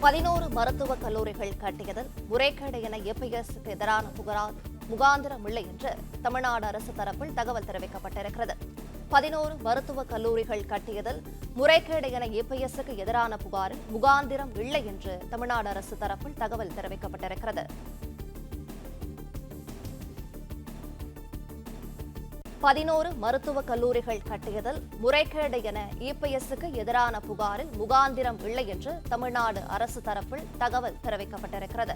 11 மருத்துவக் கல்லூரிகள் கட்டியதில் முறைகேடு என ஏபிஎஸ்க்கு எதிரான புகாரால் முகாந்திரம் இல்லை என்று தமிழ்நாடு அரசு தரப்பில் தகவல் தெரிவிக்கப்பட்டிருக்கிறது. 11 மருத்துவக் கல்லூரிகள் கட்டியதில் முறைகேடு என ஏபிஎஸ்க்கு எதிரான புகாரில் முகாந்திரம் இல்லை என்று தமிழ்நாடு அரசு தரப்பில் தகவல் தெரிவிக்கப்பட்டிருக்கிறது. 11 மருத்துவக் கல்லூரிகள் கட்டியதில் முறைகேடு என ஏபிஎஸ்க்கு எதிரான புகாரில் முகாந்திரம் இல்லை என்று தமிழ்நாடு அரசு தரப்பில் தகவல் தெரிவிக்கப்பட்டிருக்கிறது.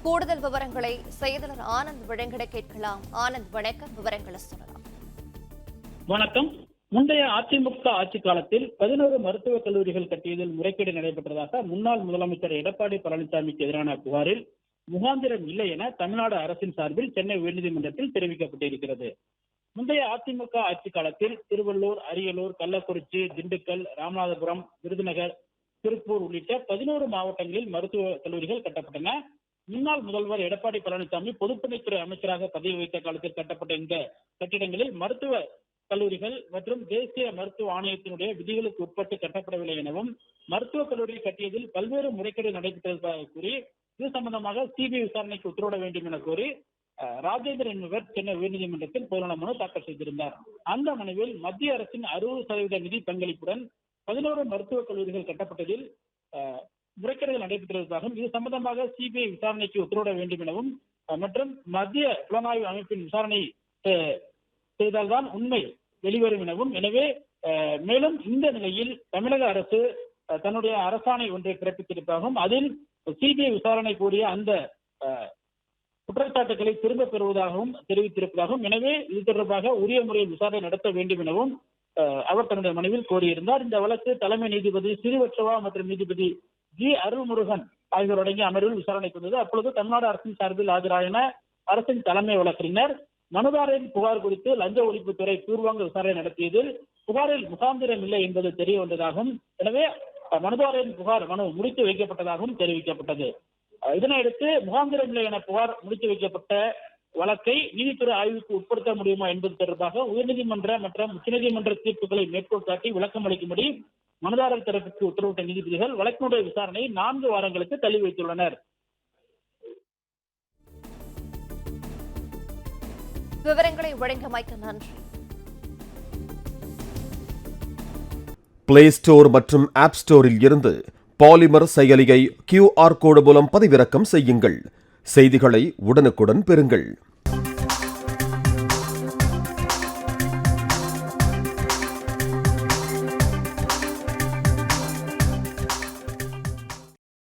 கூடுதல் விவரங்களை செய்தியாளர் ஆனந்த் வழங்கிட கேட்கலாம். ஆனந்த், வணக்கம். விவரங்களை சொல்லலாம். வணக்கம். முந்தைய அதிமுக ஆட்சி காலத்தில் 11 மருத்துவக் கல்லூரிகள் கட்டியதில் முறைகேடு நடைபெற்றதாக முன்னாள் முதலமைச்சர் எடப்பாடி பழனிசாமிக்கு எதிரான புகாரில் முகாந்திரம் இல்லை என தமிழ்நாடு அரசின் சார்பில் சென்னை உயர்நீதிமன்றத்தில் தெரிவிக்கப்பட்டிருக்கிறது. முந்தைய அதிமுக ஆட்சி காலத்தில் திருவள்ளூர், அரியலூர், கள்ளக்குறிச்சி, திண்டுக்கல், ராமநாதபுரம், விருதுநகர், திருப்பூர் உள்ளிட்ட 11 மாவட்டங்களில் மருத்துவக் கல்லூரிகள் கட்டப்பட்டன. முன்னாள் முதல்வர் எடப்பாடி பழனிசாமி பொதுப்பணித்துறை அமைச்சராக பதவி வகித்த காலத்தில் கட்டப்பட்ட இந்த கட்டிடங்களில் மருத்துவ கல்லூரிகள் மற்றும் தேசிய மருத்துவ ஆணையத்தினுடைய விதிகளுக்கு உட்பட்டு கட்டப்படவில்லை எனவும் மருத்துவக் கல்லூரி கட்டியதில் பல்வேறு முறைகேடு நடைபெற்றதாக கூறி இது சம்பந்தமாக சிபிஐ விசாரணைக்கு உத்தரவிட வேண்டும் என கோரி ராஜேந்திரன் என்பவர் சென்னை உயர்நீதிமன்றத்தில் பொதுநல மனு தாக்கல் செய்திருந்தார். அந்த மனுவில் மத்திய அரசின் 60% நிதி பங்களிப்புடன் 11 மருத்துவக் கல்லூரிகள் கட்டப்பட்டதில் முறைகேடுகள் நடைபெற்றதாகவும் இது சம்பந்தமாக சிபிஐ விசாரணைக்கு உத்தரவிட வேண்டும் எனவும் மற்றும் மத்திய புலனாய்வு அமைப்பின் விசாரணை செய்தால்தான் உண்மை வெளிவரும் எனவும், எனவே மேலும் இந்த நிலையில் தமிழக அரசு தன்னுடைய அரசாணை ஒன்றை பிறப்பித்திருப்பதாகவும் அதில் சிபிஐ விசாரணை கூடிய அந்த குற்றச்சாட்டுகளை திரும்ப பெறுவதாகவும் தெரிவித்திருப்பதாகவும், எனவே இது தொடர்பாக உரிய முறையில் விசாரணை நடத்த வேண்டும் எனவும் அவர் தன்னுடைய மனுவில் கோரியிருந்தார். இந்த வழக்கு தலைமை நீதிபதி ஸ்ரீவத்சவா மற்றும் நீதிபதி ஜி அருள்முருகன் ஆகியோர் அடங்கிய அமர்வில் விசாரணைக்கு வந்தது. அப்பொழுது தமிழ்நாடு அரசின் சார்பில் ஆஜராயின அரசின் தலைமை வழக்கறிஞர். மனுதாரரின் புகார் குறித்து லஞ்ச ஒழிப்புத்துறை பூர்வாங்க விசாரணை நடத்தியதில் புகாரில் முகாந்திரம் இல்லை என்பது தெரிய வந்ததாகவும், எனவே மனுதாரரின் புகார் மனு முடித்து வைக்கப்பட்டதாகவும் தெரிவிக்கப்பட்டது. இதனையடுத்து முகாந்திரம் இல்லை என புகார் முடித்து வைக்கப்பட்ட வழக்கை நீதித்துறை ஆய்வுக்கு உட்படுத்த முடியுமா என்பது தொடர்பாக உயர்நீதிமன்ற மற்றும் உச்சநீதிமன்ற தீர்ப்புகளை மேற்கோள் காட்டி விளக்கம் அளிக்கும்படி மனுதாரர் தரப்புக்கு உத்தரவிட்ட நீதிபதிகள் வழக்கினுடைய விசாரணை 4 வாரங்களுக்கு தள்ளி வைத்துள்ளனர். விவரங்களை வழங்கியமைக்கு நன்றி. பிளே ஸ்டோர் மற்றும் ஆப் ஸ்டோரில் இருந்து பாலிமர் செயலியை QR கோடு மூலம் பதிவிறக்கம் செய்யுங்கள். செய்திகளை உடனுக்குடன் பெறுங்கள்.